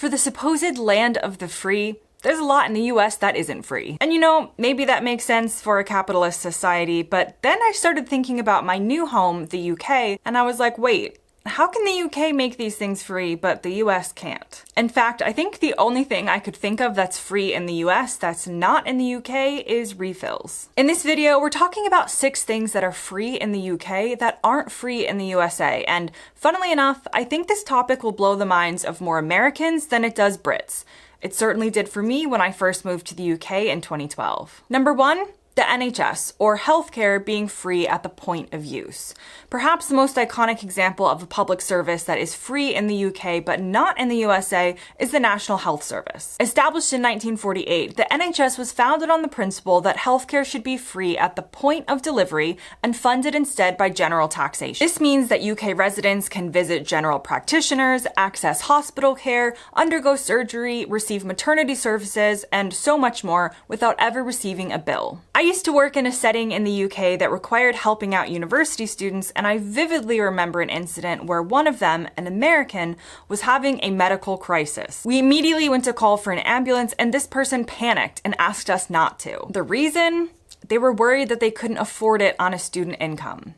For the supposed land of the free, there's a lot in the US that isn't free. And maybe that makes sense for a capitalist society, but then I started thinking about my new home, the UK, and I was like, wait, how can the UK make these things free, but the US can't? In fact, I think the only thing I could think of that's free in the US that's not in the UK is refills. In this video, we're talking about 6 things that are free in the UK that aren't free in the USA, and funnily enough, I think this topic will blow the minds of more Americans than it does Brits. It certainly did for me when I first moved to the UK in 2012. Number 1, the NHS, or healthcare being free at the point of use. Perhaps the most iconic example of a public service that is free in the UK but not in the USA is the National Health Service. Established in 1948, the NHS was founded on the principle that healthcare should be free at the point of delivery and funded instead by general taxation. This means that UK residents can visit general practitioners, access hospital care, undergo surgery, receive maternity services, and so much more without ever receiving a bill. I used to work in a setting in the UK that required helping out university students, and I vividly remember an incident where one of them, an American, was having a medical crisis. We immediately went to call for an ambulance, and this person panicked and asked us not to. The reason? They were worried that they couldn't afford it on a student income.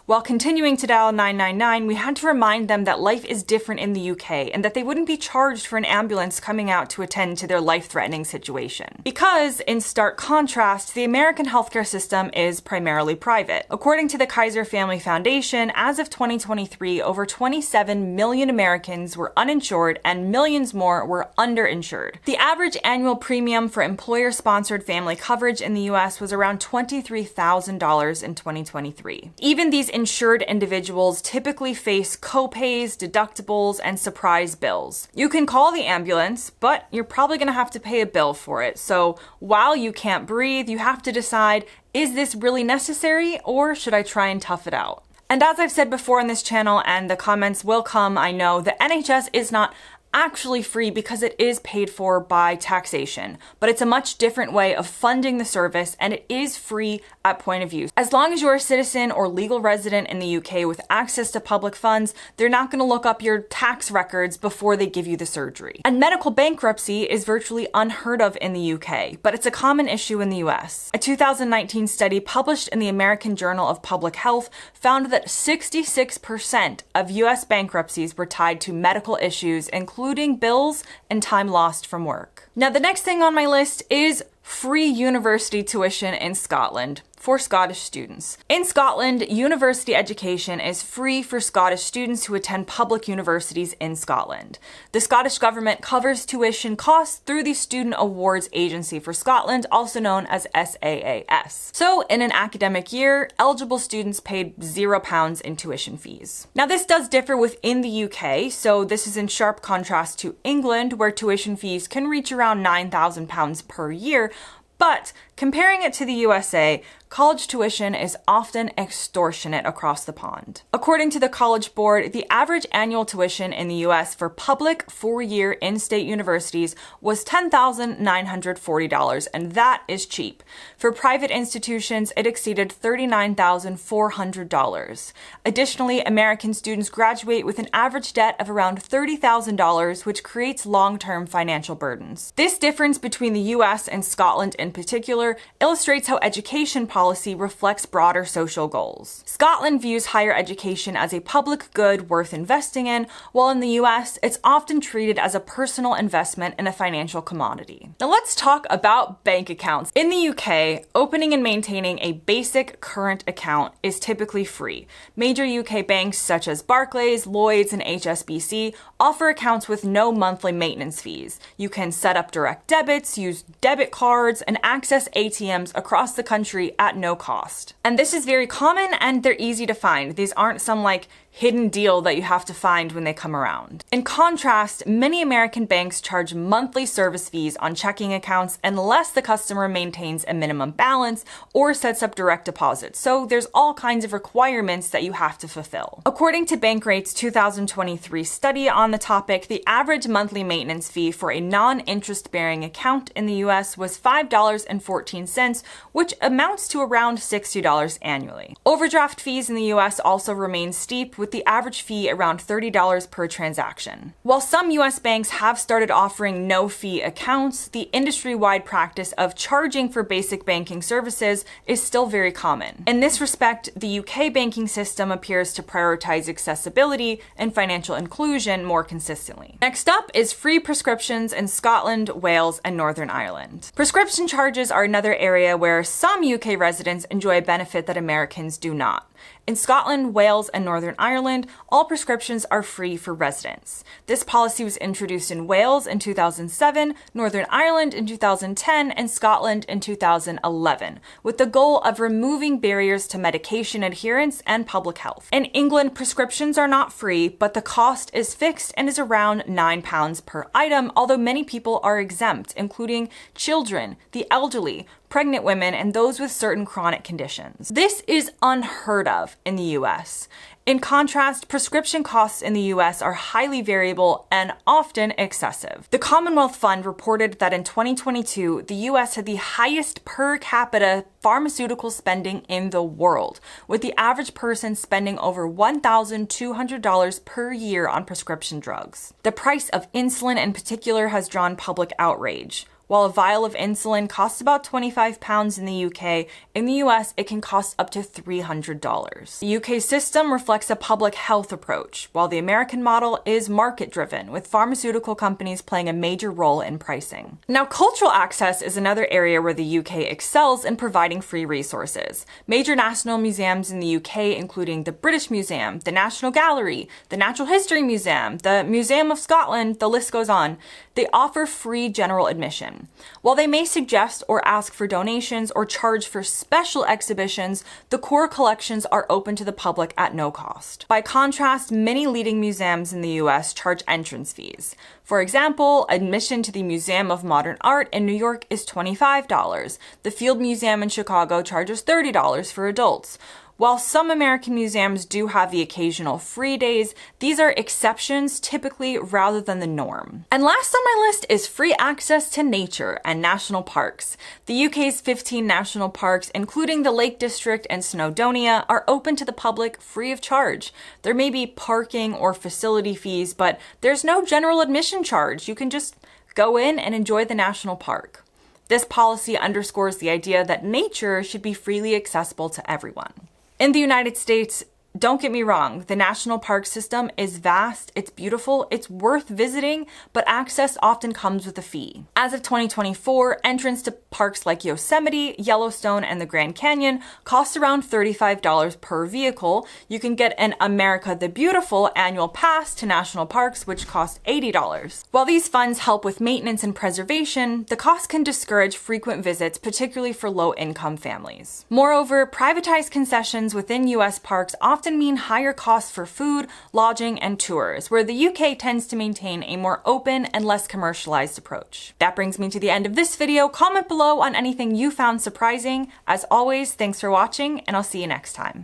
While continuing to dial 999, we had to remind them that life is different in the UK and that they wouldn't be charged for an ambulance coming out to attend to their life-threatening situation. Because, in stark contrast, the American healthcare system is primarily private. According to the Kaiser Family Foundation, as of 2023, over 27 million Americans were uninsured and millions more were underinsured. The average annual premium for employer-sponsored family coverage in the US was around $23,000 in 2023. Even these insured individuals typically face co-pays, deductibles, and surprise bills. You can call the ambulance, but you're probably going to have to pay a bill for it. So while you can't breathe, you have to decide, is this really necessary, or should I try and tough it out? And as I've said before on this channel, and the comments will come, I know, the NHS is not actually free because it is paid for by taxation, but it's a much different way of funding the service, and it is free at point of use. As long as you're a citizen or legal resident in the UK with access to public funds, they're not going to look up your tax records before they give you the surgery. And medical bankruptcy is virtually unheard of in the UK, but it's a common issue in the US. A 2019 study published in the American Journal of Public Health found that 66% of US bankruptcies were tied to medical issues, including bills and time lost from work. Now, the next thing on my list is free university tuition in Scotland for Scottish students. In Scotland, university education is free for Scottish students who attend public universities in Scotland. The Scottish government covers tuition costs through the Student Awards Agency for Scotland, also known as SAAS. So, in an academic year, eligible students paid £0 in tuition fees. Now, this does differ within the UK, so this is in sharp contrast to England, where tuition fees can reach around £9,000 per year. But comparing it to the USA, college tuition is often extortionate across the pond. According to the College Board, the average annual tuition in the US for public 4-year in-state universities was $10,940, and that is cheap. For private institutions, it exceeded $39,400. Additionally, American students graduate with an average debt of around $30,000, which creates long-term financial burdens. This difference between the US and Scotland in particular illustrates how education policy reflects broader social goals. Scotland views higher education as a public good worth investing in, while in the US, it's often treated as a personal investment in a financial commodity. Now let's talk about bank accounts. In the UK, opening and maintaining a basic current account is typically free. Major UK banks such as Barclays, Lloyds, and HSBC offer accounts with no monthly maintenance fees. You can set up direct debits, use debit cards, and access ATMs across the country at no cost. And this is very common, and they're easy to find. These aren't some hidden deal that you have to find when they come around. In contrast, many American banks charge monthly service fees on checking accounts unless the customer maintains a minimum balance or sets up direct deposits. So there's all kinds of requirements that you have to fulfill. According to Bankrate's 2023 study on the topic, the average monthly maintenance fee for a non-interest-bearing account in the US was $5.14, which amounts to around $60 annually. Overdraft fees in the US also remain steep, with the average fee around $30 per transaction. While some US banks have started offering no-fee accounts, the industry-wide practice of charging for basic banking services is still very common. In this respect, the UK banking system appears to prioritize accessibility and financial inclusion more consistently. Next up is free prescriptions in Scotland, Wales, and Northern Ireland. Prescription charges are another area where some UK residents enjoy a benefit that Americans do not. In Scotland, Wales, and Northern Ireland, all prescriptions are free for residents. This policy was introduced in Wales in 2007, Northern Ireland in 2010, and Scotland in 2011, with the goal of removing barriers to medication adherence and public health. In England, prescriptions are not free, but the cost is fixed and is around £9 per item, although many people are exempt, including children, the elderly, pregnant women, and those with certain chronic conditions. This is unheard of in the US. In contrast, prescription costs in the US are highly variable and often excessive. The Commonwealth Fund reported that in 2022, the US had the highest per capita pharmaceutical spending in the world, with the average person spending over $1,200 per year on prescription drugs. The price of insulin in particular has drawn public outrage. While a vial of insulin costs about £25 in the UK, in the US it can cost up to $300. The UK system reflects a public health approach, while the American model is market-driven, with pharmaceutical companies playing a major role in pricing. Now, cultural access is another area where the UK excels in providing free resources. Major national museums in the UK, including the British Museum, the National Gallery, the Natural History Museum, the Museum of Scotland, the list goes on, they offer free general admission. While they may suggest or ask for donations or charge for special exhibitions, the core collections are open to the public at no cost. By contrast, many leading museums in the US charge entrance fees. For example, admission to the Museum of Modern Art in New York is $25. The Field Museum in Chicago charges $30 for adults. While some American museums do have the occasional free days, these are exceptions typically rather than the norm. And last on my list is free access to nature and national parks. The UK's 15 national parks, including the Lake District and Snowdonia, are open to the public free of charge. There may be parking or facility fees, but there's no general admission charge. You can just go in and enjoy the national park. This policy underscores the idea that nature should be freely accessible to everyone. In the United States, don't get me wrong, the national park system is vast, it's beautiful, it's worth visiting, but access often comes with a fee. As of 2024, entrance to parks like Yosemite, Yellowstone, and the Grand Canyon costs around $35 per vehicle. You can get an America the Beautiful annual pass to national parks, which costs $80. While these funds help with maintenance and preservation, the cost can discourage frequent visits, particularly for low-income families. Moreover, privatized concessions within US parks often mean higher costs for food, lodging, and tours, where the UK tends to maintain a more open and less commercialized approach. That brings me to the end of this video. Comment below on anything you found surprising. As always, thanks for watching, and I'll see you next time.